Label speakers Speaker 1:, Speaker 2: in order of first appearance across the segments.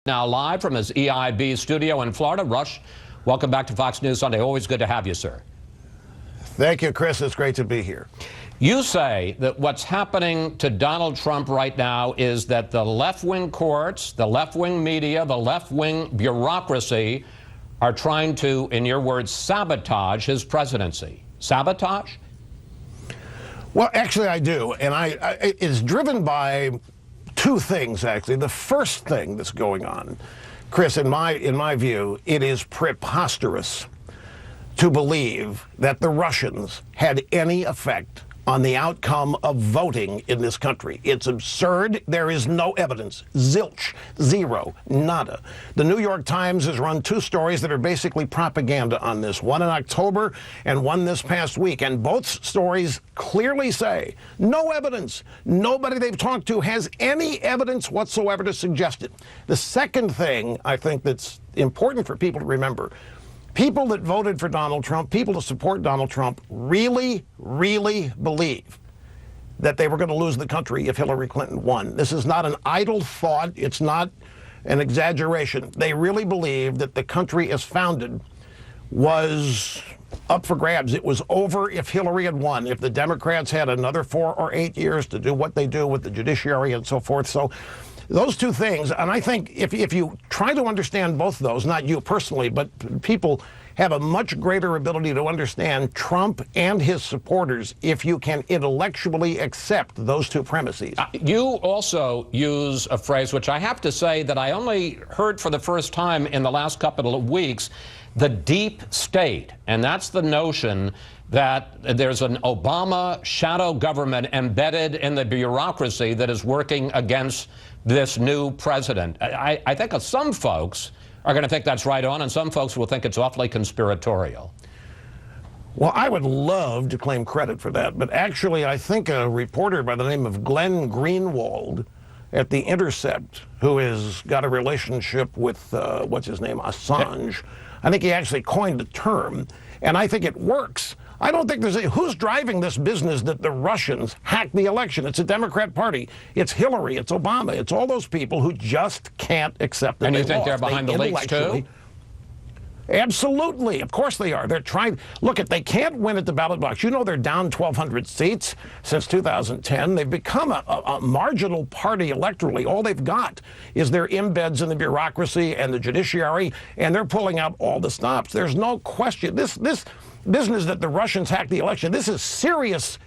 Speaker 1: Now live from his EIB studio in Florida. Rush, welcome back to Fox News Sunday. Always good to have you, sir.
Speaker 2: Thank you, Chris. It's great to be here.
Speaker 1: You say that what's happening to Donald Trump right now is that the left-wing courts, the left-wing media, the left-wing bureaucracy are trying to, in your words, sabotage his presidency. Sabotage?
Speaker 2: Well, actually, I do. And it's driven by two things, actually. The first thing that's going on, Chris, in my view, it is preposterous to believe that the Russians had any effect on the outcome of voting in this country. It's absurd. There is no evidence. Zilch. Zero. Nada. The New York Times has run two stories that are basically propaganda on this, one in October and one this past week, and both stories clearly say no evidence. Nobody they've talked to has any evidence whatsoever to suggest it. The second thing I think that's important for people to remember, people that voted for Donald Trump, people that support Donald Trump, really, really believe that they were going to lose the country if Hillary Clinton won. This is not an idle thought. It's not an exaggeration. They really believe that the country as founded was up for grabs. It was over if Hillary had won, if the Democrats had another 4 or 8 years to do what they do with the judiciary and so forth. So those two things, and I think if you try to understand both of those, not you personally, but people have a much greater ability to understand Trump and his supporters if you can intellectually accept those two premises.
Speaker 1: You also use a phrase which I have to say that I only heard for the first time in the last couple of weeks, the deep state. And that's the notion that there's an Obama shadow government embedded in the bureaucracy that is working against this new president. I think some folks are going to think that's right on, and some folks will think it's awfully conspiratorial.
Speaker 2: Well, I would love to claim credit for that, but actually I think a reporter by the name of Glenn Greenwald at The Intercept, who has got a relationship with, what's his name, Assange, I think he actually coined the term, and I think it works. I don't think there's who's driving this business that the Russians hacked the election. It's a Democrat Party. It's Hillary. It's Obama. It's all those people who just can't accept that.
Speaker 1: And you think they're behind the leaks too?
Speaker 2: Absolutely. Of course they are. They're trying. Look, if they can't win at the ballot box, you know they're down 1,200 seats since 2010. They've become a marginal party electorally. All they've got is their embeds in the bureaucracy and the judiciary, and they're pulling out all the stops. There's no question. This business that the Russians hacked the election, this is serious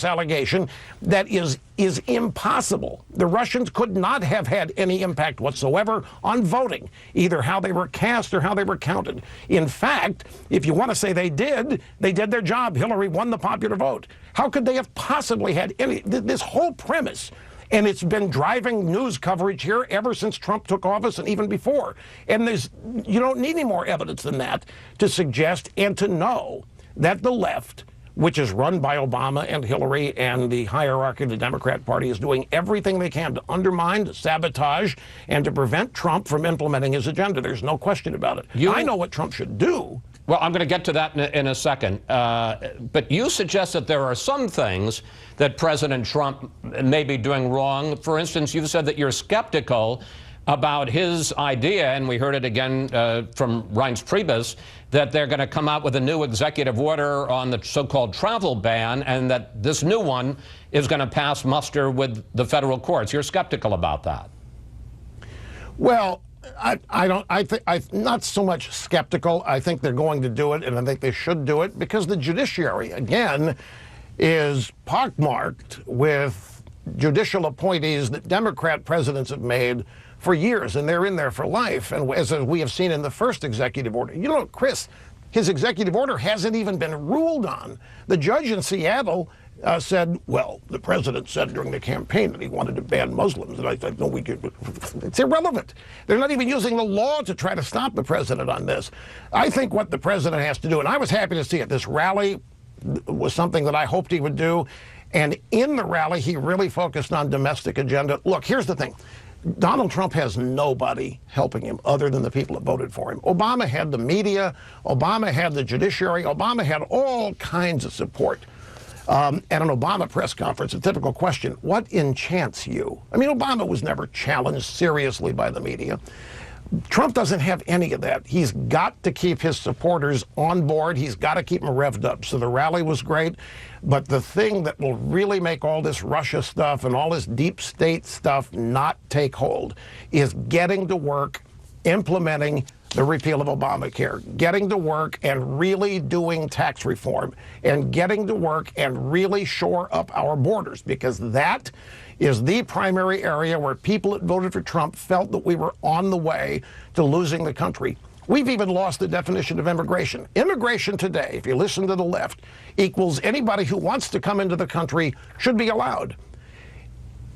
Speaker 2: allegation that is impossible. The Russians could not have had any impact whatsoever on voting, either how they were cast or how they were counted. In fact, if you want to say they did their job. Hillary won the popular vote. How could they have possibly had this whole premise? And it's been driving news coverage here ever since Trump took office and even before. And you don't need any more evidence than that to suggest and to know that the left, which is run by Obama and Hillary and the hierarchy of the Democrat Party, is doing everything they can to undermine, to sabotage, and to prevent Trump from implementing his agenda. There's no question about it. I know what Trump should do.
Speaker 1: Well, I'm going to get to that in a second. But you suggest that there are some things that President Trump may be doing wrong. For instance, you've said that you're skeptical about his idea, and we heard it again from Reince Priebus, that they're going to come out with a new executive order on the so-called travel ban, and that this new one is going to pass muster with the federal courts. You're skeptical about that.
Speaker 2: Well, I'm not so much skeptical. I think they're going to do it, and I think they should do it, because the judiciary, again, is pockmarked with judicial appointees that Democrat presidents have made for years, and they're in there for life. And as we have seen in the first executive order, you know, Chris, his executive order hasn't even been ruled on. The judge in Seattle said, well, the president said during the campaign that he wanted to ban Muslims. And I said, no, it's irrelevant. They're not even using the law to try to stop the president on this. I think what the president has to do, and I was happy to see it, this rally was something that I hoped he would do. And in the rally, he really focused on domestic agenda. Look, here's the thing. Donald Trump has nobody helping him other than the people that voted for him. Obama had the media. Obama had the judiciary. Obama had all kinds of support. At an Obama press conference, a typical question, what enchants you? I mean, Obama was never challenged seriously by the media. Trump doesn't have any of that. He's got to keep his supporters on board. He's got to keep them revved up. So the rally was great. But the thing that will really make all this Russia stuff and all this deep state stuff not take hold is getting to work implementing the repeal of Obamacare, getting to work and really doing tax reform, and getting to work and really shore up our borders, because that is the primary area where people that voted for Trump felt that we were on the way to losing the country. We've even lost the definition of immigration. Immigration today, if you listen to the left, equals anybody who wants to come into the country should be allowed.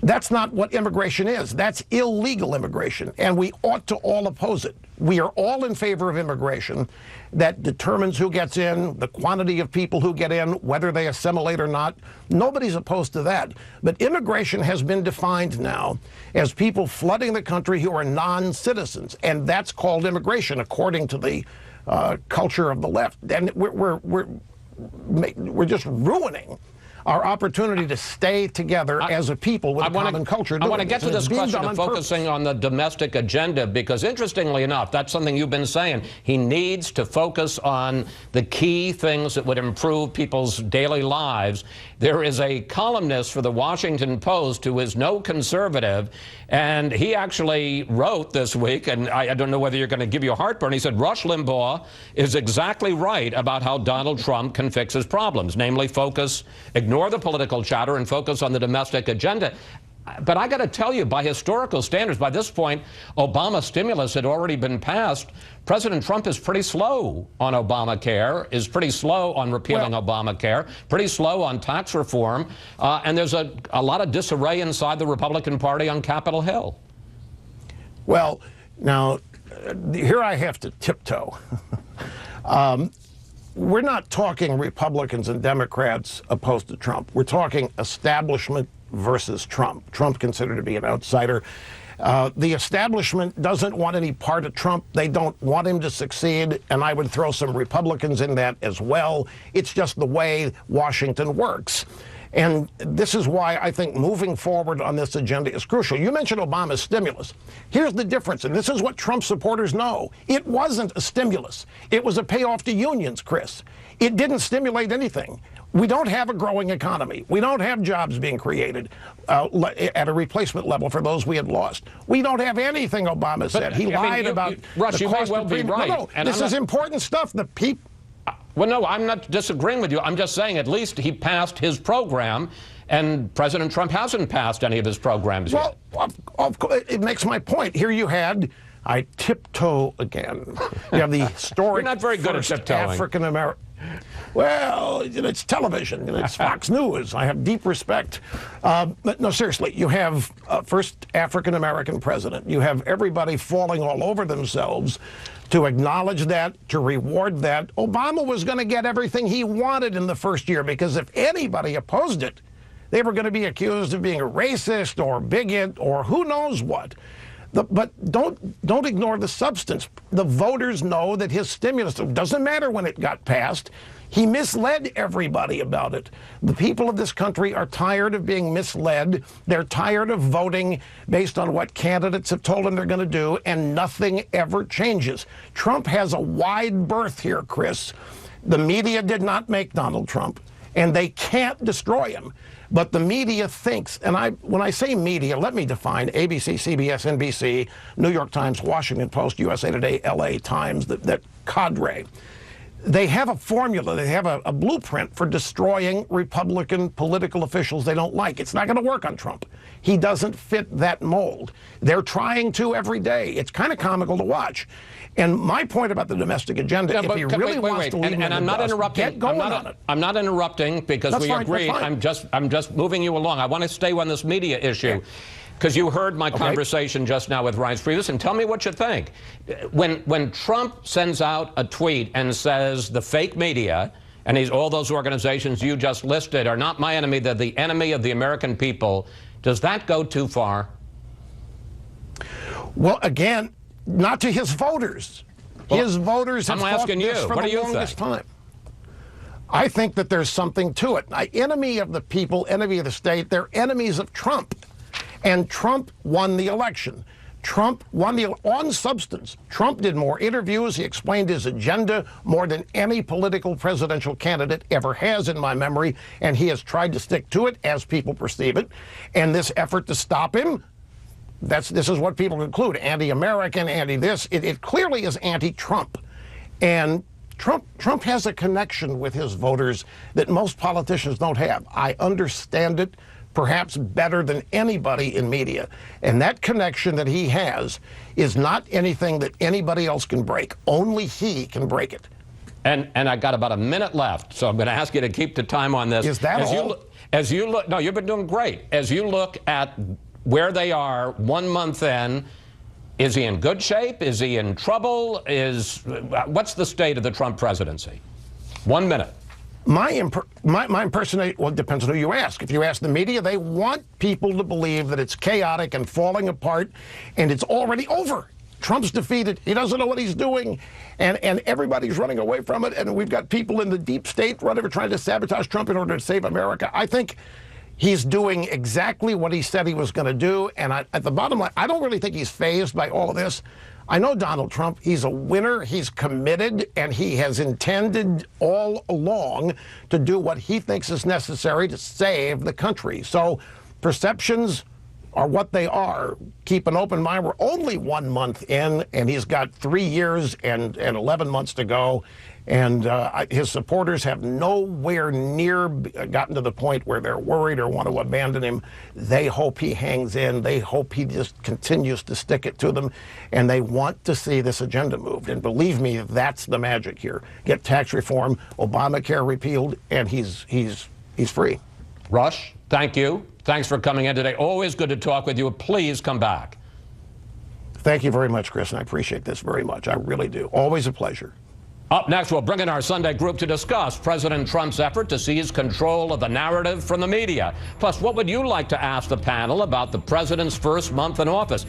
Speaker 2: That's not what immigration is. That's illegal immigration, and we ought to all oppose it. We are all in favor of immigration that determines who gets in, the quantity of people who get in, whether they assimilate or not. Nobody's opposed to that. But immigration has been defined now as people flooding the country who are non-citizens, and that's called immigration according to the culture of the left. And we're just ruining our opportunity to stay together as a people with a common culture.
Speaker 1: I want to get to this question of focusing on the domestic agenda, because interestingly enough, that's something you've been saying. He needs to focus on the key things that would improve people's daily lives. There is a columnist for the Washington Post who is no conservative, and he actually wrote this week, and I don't know whether you're going to give you a heartburn, he said, Rush Limbaugh is exactly right about how Donald Trump can fix his problems, namely ignore the political chatter and focus on the domestic agenda. But I got to tell you, by historical standards, by this point, Obama stimulus had already been passed. President Trump is pretty slow on Obamacare, is pretty slow on repealing Obamacare, pretty slow on tax reform, and there's a lot of disarray inside the Republican Party on Capitol Hill.
Speaker 2: Well, now, here I have to tiptoe. We're not talking Republicans and Democrats opposed to Trump. We're talking establishment versus Trump. Trump considered to be an outsider. The establishment doesn't want any part of Trump. They don't want him to succeed, and I would throw some Republicans in that as well. It's just the way Washington works. And this is why I think moving forward on this agenda is crucial. You mentioned Obama's stimulus. Here's the difference, and this is what Trump supporters know. It wasn't a stimulus. It was a payoff to unions, Chris. It didn't stimulate anything. We don't have a growing economy. We don't have jobs being created at a replacement level for those we had lost. We don't have anything Obama said. He lied about
Speaker 1: Rush,
Speaker 2: the
Speaker 1: you
Speaker 2: cost
Speaker 1: may well
Speaker 2: of
Speaker 1: be right.
Speaker 2: No, this is important stuff. The people.
Speaker 1: Well, no, I'm not disagreeing with you. I'm just saying at least he passed his program, and President Trump hasn't passed any of his programs yet.
Speaker 2: Well, of course, it makes my point. Here you had, I tiptoe again. You have the historic
Speaker 1: You're not very good at tiptoeing.
Speaker 2: African American. Well, it's television. It's Fox News. I have deep respect. But no, seriously, you have first African-American president. You have everybody falling all over themselves to acknowledge that, to reward that. Obama was going to get everything he wanted in the first year, because if anybody opposed it, they were going to be accused of being a racist or bigot or who knows what. But don't ignore the substance. The voters know that his stimulus, it doesn't matter when it got passed, he misled everybody about it. The people of this country are tired of being misled. They're tired of voting based on what candidates have told them they're going to do, and nothing ever changes. Trump has a wide berth here, Chris. The media did not make Donald Trump, and they can't destroy him. But the media thinks, and when I say media, let me define ABC, CBS, NBC, New York Times, Washington Post, USA Today, LA Times, that cadre. They have a formula, they have a blueprint for destroying Republican political officials they don't like. It's not going to work on Trump. He doesn't fit that mold. They're trying to every day. It's kind of comical to watch. And my point about the domestic agenda, if he really wants to leave
Speaker 1: and I'm not interrupting.
Speaker 2: Get going on it.
Speaker 1: I'm not interrupting because we agree. I'm just moving you along. I want to stay on this media issue. Because you heard my conversation just now with Reince Priebus, and tell me what you think. When Trump sends out a tweet and says the fake media, and all those organizations you just listed are not my enemy, they're the enemy of the American people, does that go too far?
Speaker 2: Well, again, not to his voters. His voters have fought this for the longest time. I think that there's something to it. Enemy of the people, enemy of the state, they're enemies of Trump. And Trump won the election. Trump won on substance. Trump did more interviews. He explained his agenda more than any political presidential candidate ever has in my memory. And he has tried to stick to it as people perceive it. And this effort to stop him, this is what people conclude. Anti-American, anti-this. It clearly is anti-Trump. And Trump has a connection with his voters that most politicians don't have. I understand it perhaps better than anybody in media. And that connection that he has is not anything that anybody else can break. Only he can break it.
Speaker 1: And I got about a minute left, so I'm going to ask you to keep the time on this.
Speaker 2: Is that all?
Speaker 1: As you look, no, you've been doing great. As you look at where they are 1 month in, is he in good shape? Is he in trouble? What's the state of the Trump presidency? 1 minute.
Speaker 2: My impersonation, well, it depends on who you ask. If you ask the media, they want people to believe that it's chaotic and falling apart, and it's already over. Trump's defeated. He doesn't know what he's doing, and everybody's running away from it, and we've got people in the deep state trying to sabotage Trump in order to save America. I think he's doing exactly what he said he was going to do, and at the bottom line, I don't really think he's fazed by all of this. I know Donald Trump. He's a winner. He's committed, and he has intended all along to do what he thinks is necessary to save the country. So perceptions are what they are. Keep an open mind. We're only 1 month in, and he's got 3 years and 11 months to go. And his supporters have nowhere near gotten to the point where they're worried or want to abandon him. They hope he hangs in. They hope he just continues to stick it to them. And they want to see this agenda moved. And believe me, that's the magic here. Get tax reform, Obamacare repealed, and he's free.
Speaker 1: Rush, thank you. Thanks for coming in today. Always good to talk with you. Please come back.
Speaker 2: Thank you very much, Chris, and I appreciate this very much. I really do. Always a pleasure.
Speaker 1: Up next, we'll bring in our Sunday group to discuss President Trump's effort to seize control of the narrative from the media. Plus, what would you like to ask the panel about the president's first month in office?